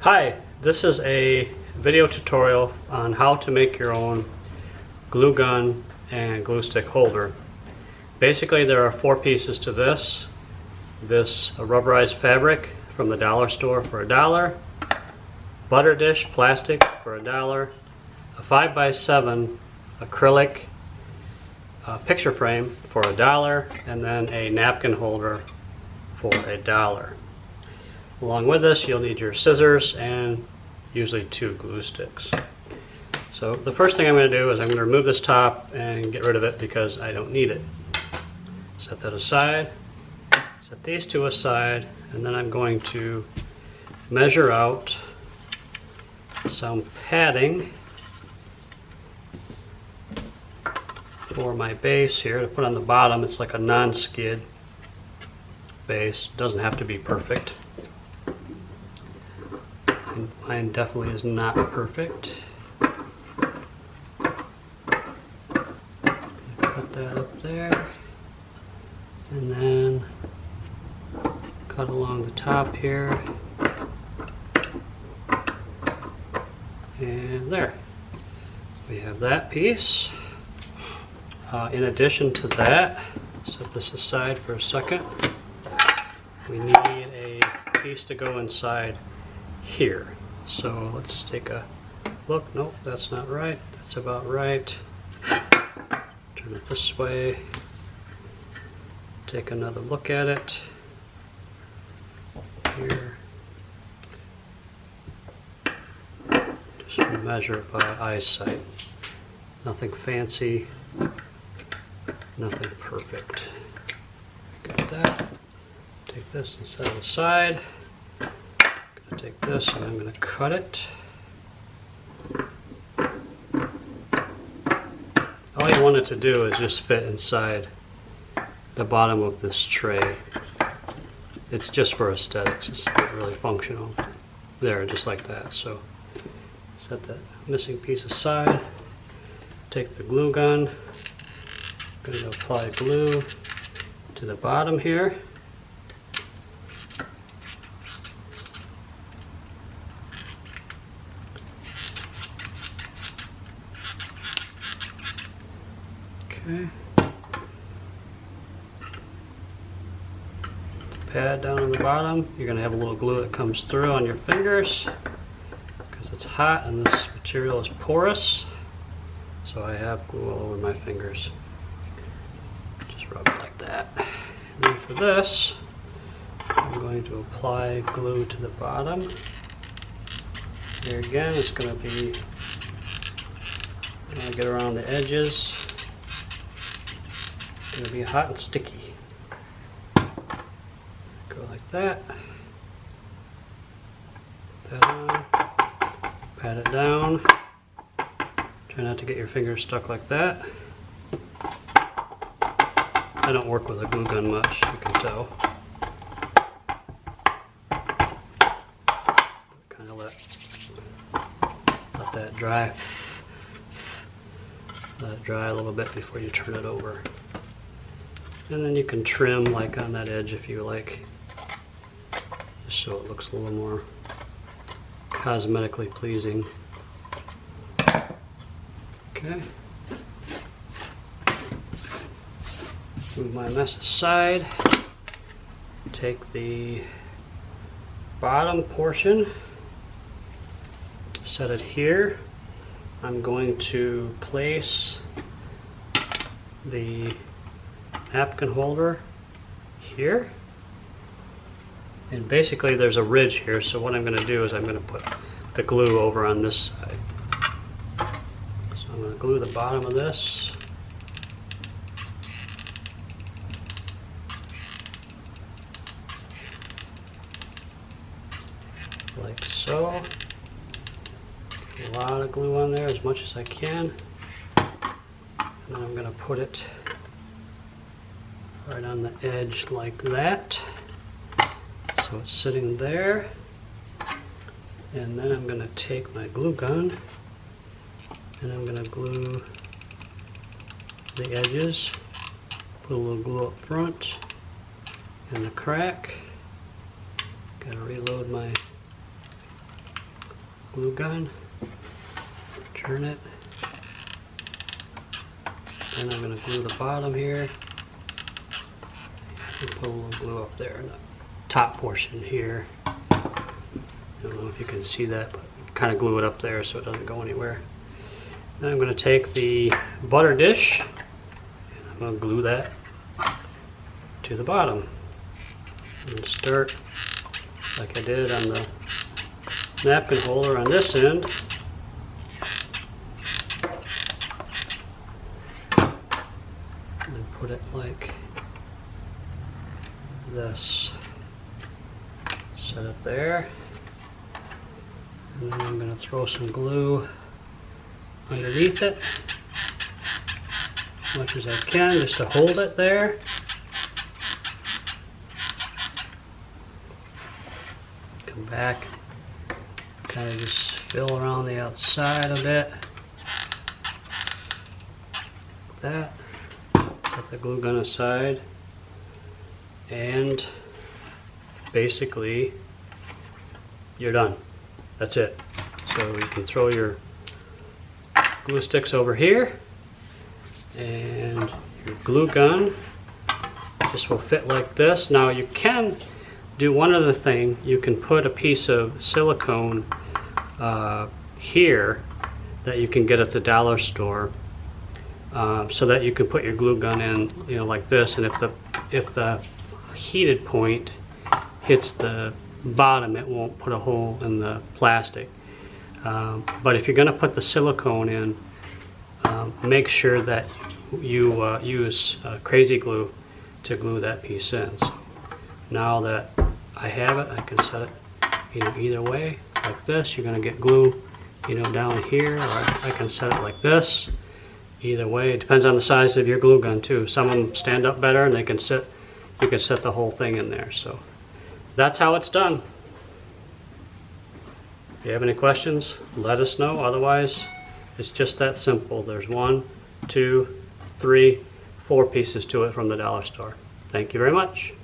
Hi, this is a video tutorial on how to make your own glue gun and glue stick holder. Basically there are four pieces to this. This rubberized fabric from the dollar store for $1, butter dish plastic for $1, a 5x7 acrylic picture frame for $1, and then a napkin holder for $1. Along with this, you'll need your scissors and usually 2 glue sticks. So the first thing I'm going to do is I'm going to remove this top and get rid of it because I don't need it. Set that aside, set these two aside, and then I'm going to measure out some padding for my base here to put on the bottom. It's like a non-skid base. It doesn't have to be perfect. And mine definitely is not perfect. Cut that up there, and then cut along the top here, and there. We have that piece. In addition to that, set this aside for a second. We need a piece to go inside here. So let's take a look. Nope, that's not right. That's about right. Turn it this way. Take another look at it. Here. Just measure it by eyesight. Nothing fancy. Nothing perfect. Got that. Take this and set it aside. I'm going to take this and I'm going to cut it. All you want it to do is just fit inside the bottom of this tray. It's just for aesthetics. It's not really functional. There, just like that. So set that missing piece aside. Take the glue gun. I'm going to apply glue to the bottom here. Okay. Pad down on the bottom. You're going to have a little glue that comes through on your fingers because it's hot and this material is porous. So I have glue all over my fingers. Just rub it like that. And then for this, I'm going to apply glue to the bottom. Here again, it's going to be, when I get around the edges, it's going to be hot and sticky. Go like that. Put that on. Pat it down. Try not to get your fingers stuck like that. I don't work with a glue gun much, you can tell. Kind of let that dry. Let it dry a little bit before you turn it over. And then you can trim like on that edge if you like, just so it looks a little more cosmetically pleasing. Okay. Move my mess aside. Take the bottom portion, set it here. I'm going to place the napkin holder here, and basically there's a ridge here, so what I'm going to do is I'm going to put the glue over on this side. So I'm going to glue the bottom of this. Like so. A lot of glue on there, as much as I can. And then I'm going to put it right on the edge like that. So it's sitting there. And then I'm going to take my glue gun and I'm going to glue the edges. Put a little glue up front in the crack. Gotta reload my glue gun, turn it, then I'm going to glue the bottom here, and put a little glue up there in the top portion here. I don't know if you can see that, but kind of glue it up there so it doesn't go anywhere. Then I'm going to take the butter dish, and I'm going to glue that to the bottom. And start like I did on the napkin holder on this end. And put it like this. Set it there. And then I'm going to throw some glue underneath it as much as I can just to hold it there. Come back, kind of just fill around the outside a bit. Like that. Set the glue gun aside, and basically you're done. That's it. So you can throw your glue sticks over here, and your glue gun just will fit like this. Now you can do one other thing. You can put a piece of silicone here that you can get at the dollar store, so that you can put your glue gun in, you know, like this, and if the heated point hits the bottom, it won't put a hole in the plastic. But if you're going to put the silicone in, make sure that you use crazy glue to glue that piece in. So now that I have it, I can set it, you know, either way like this. You're going to get glue, you know, down here, or I can set it like this. Either way, it depends on the size of your glue gun too. Some of them stand up better, and they can sit. You can set the whole thing in there. So that's how it's done. If you have any questions, let us know. Otherwise, it's just that simple. There's 1, 2, 3, 4 pieces to it from the dollar store. Thank you very much.